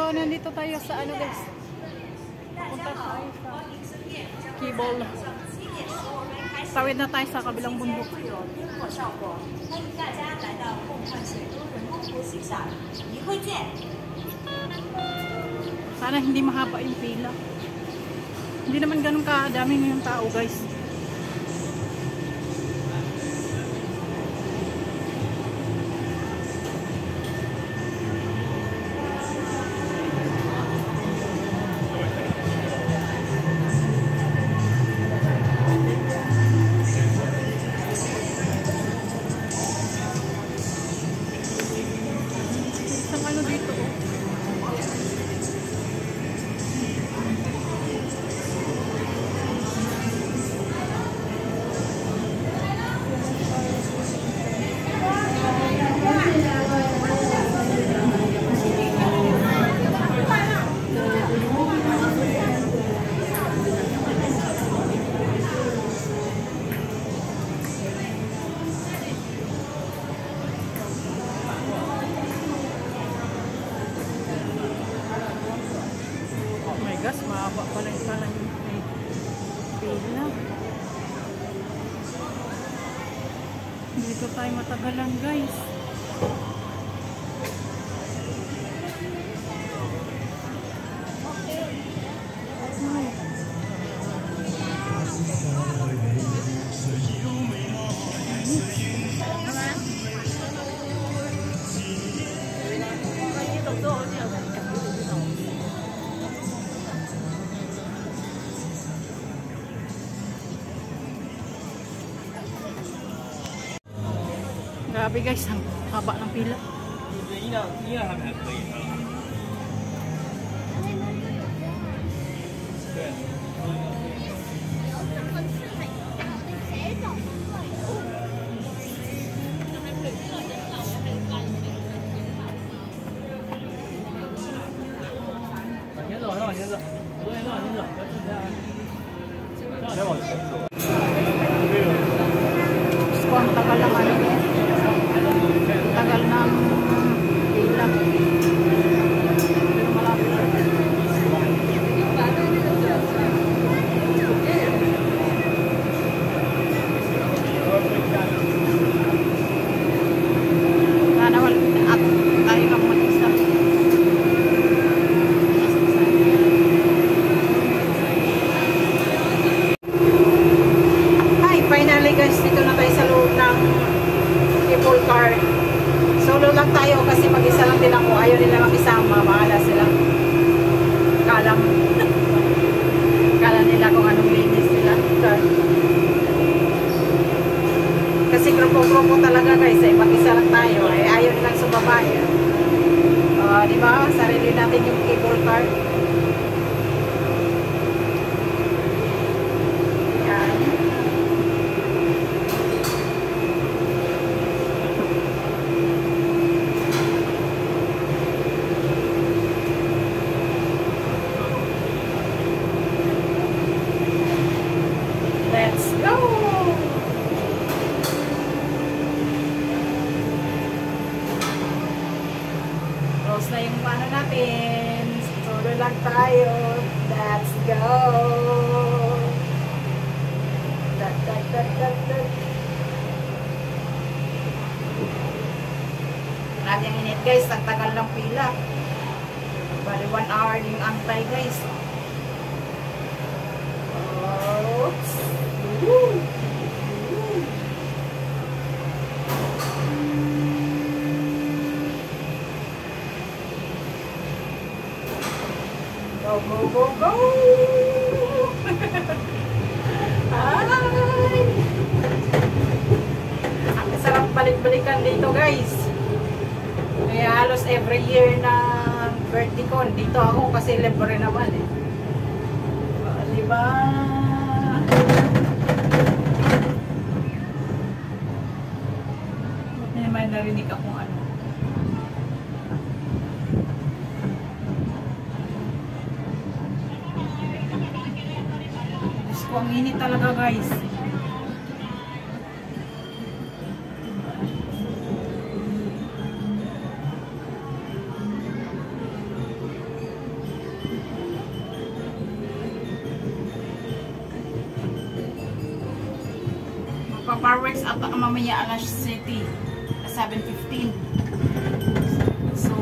nandito tayo sa ano guys. Punta tayo sa Kibol. Tawid na tayo sa kabilang bundok. Sana hindi mahaba yung pila. Hindi naman ganun kadami ngayong tao guys. Gas, mahaba pala yung pila. Dito tayo matagalan guys. Grabe guys, ang haba ng pila. Gusto ang tagal lang ano. Tagal ng pila. Pero malapit. Sana at tayo lang mag-isa. Hi, finally guys, dito na tayo sa loob ng Kibol car. Solo lang tayo kasi mag-isa lang din ako. Ayaw nila mag-isama. Bahala sila. Kala nila kung anong linis nila. Kasi grupo-grupo talaga guys. Eh, mag-isa lang tayo. Eh, ayaw nilang sumabay. Diba? Sarili natin yung Kibol car. Yan. Let's go! Close na yung paano natin. Solo lang tayo. Let's go! Natin init guys. Ang tagal ng pila. Bali 1 hour yung antay guys. Oops! Woo! Go, go, go, go! Ay! Ang sarap balik-balikan dito guys. Kaya halos every year na birthday ko, dito ako kasi libre naman eh. Diba? May narinig akong ano. Diyos ko, ang init talaga guys. Magpa-fireworks at mamaya alas 7:15. So,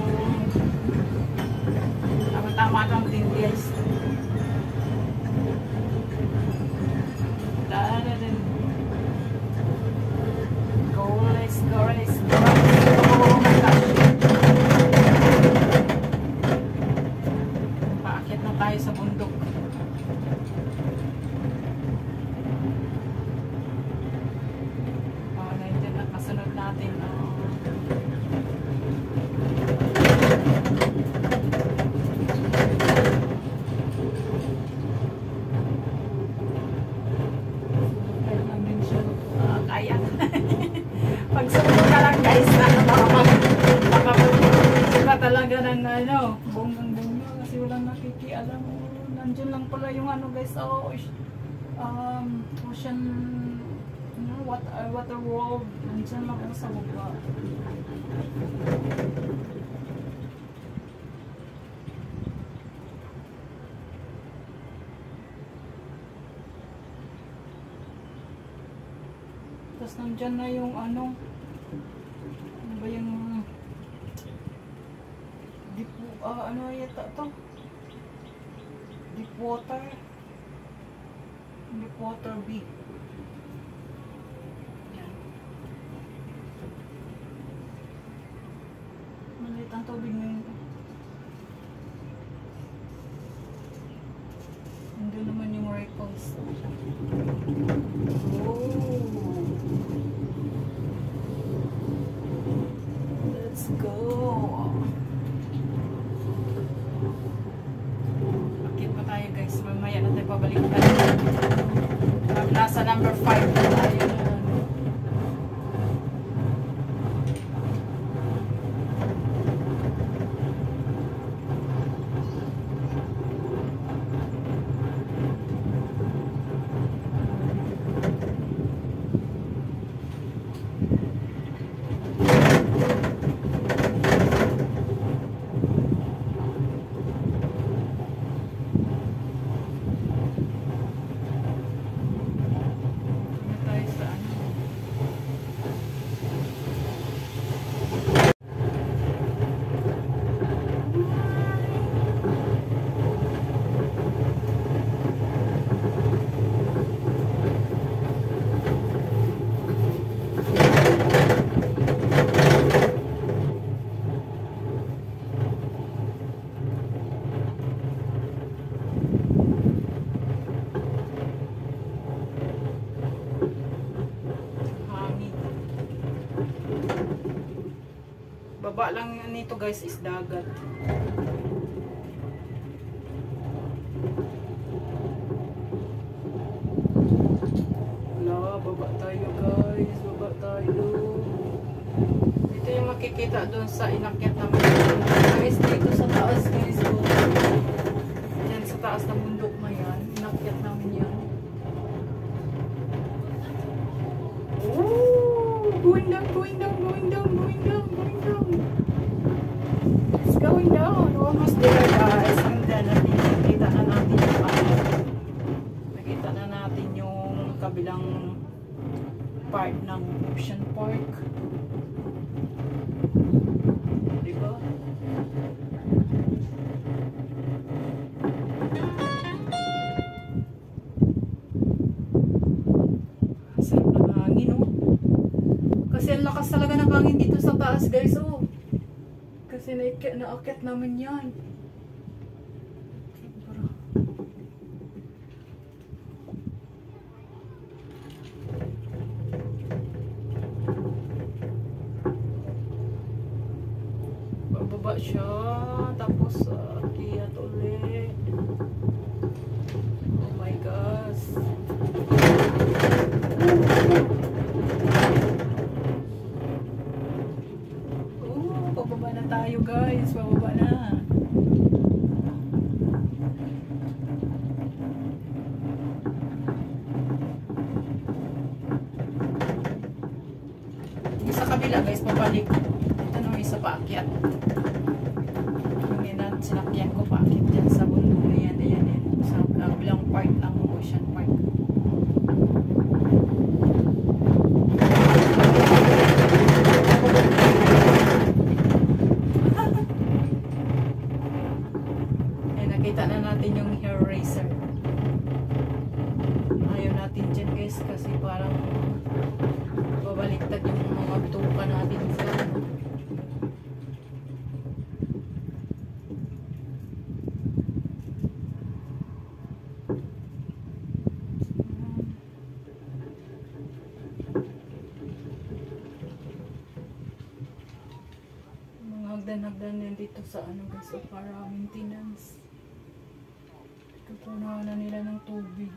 tama lang din guys. Go, let's go, let's go. Oh my gosh. Paakyat na tayo sa bundok. Oh, nandiyan na kasunod natin. Talaga ng ano, bonggang-bongga kasi walang nakikialam. Nandiyan lang pala yung ano guys, ocean, water world. Nandiyan lang ako sa baba. Tapos nandiyan na yung ano ba yung ano yata to? Deepwater B. Yan. Maliit ang tubig ngayon. Nandun naman yung ripples. Oh. Let's go. Mamaya na tayo pabalik tayo. Nasa number 5 na tayo. Baba lang nito guys is dagat. Wala, baba tayo guys, baba tayo. Dito yung makikita doon sa inakyat namin. Guys, dito sa taas guys. So, yan sa taas ng bundok na yan. Inakyat namin yan. Oh, going down, going down, going down, going down, going down. It's going down. Almost there guys. And then nakita na natin yung nakita na natin yung kabilang part ng Ocean Park. Diba? Sarap ng hangin, oh. Kasi ang lakas talaga ng hangin dito sa taas, guys, oh. Kasi naakit naman yan. Bababa siya, tapos akyat ulit. Oh my gosh. Bababa na tayo guys, bababa na. Yung sa kabila guys, pabalik. Ito na yung isa paakyat. Yung sinakyan ko paakyat dyan sa bundok na yan. Ayan, yan. Sa kabilang part ng Ocean Park. nandito sa ano guys, so para maintenance. Tutunawan na nila ng tubig.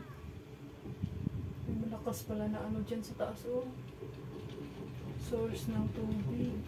May malakas pala na ano dyan sa taas, oh. Source ng tubig.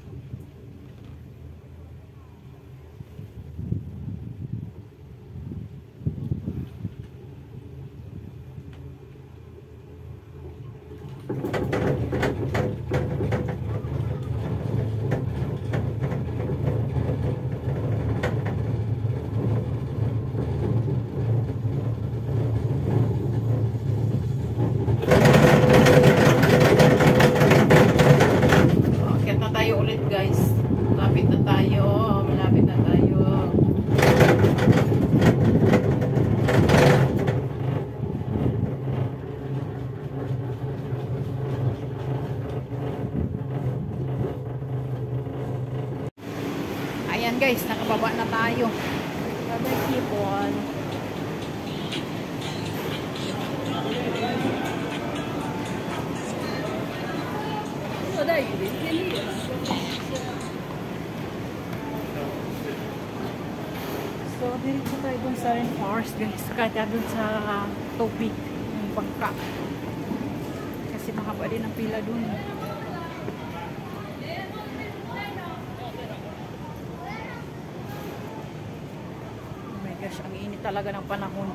Ayan guys, nakababa na tayo. Bye-bye people. So, dito tayo dun sa rainforest guys. Kaya dun sa tubig. Yung bangka. Kasi mahaba din ang pila dun. Gosh, ang init talaga ng panahon.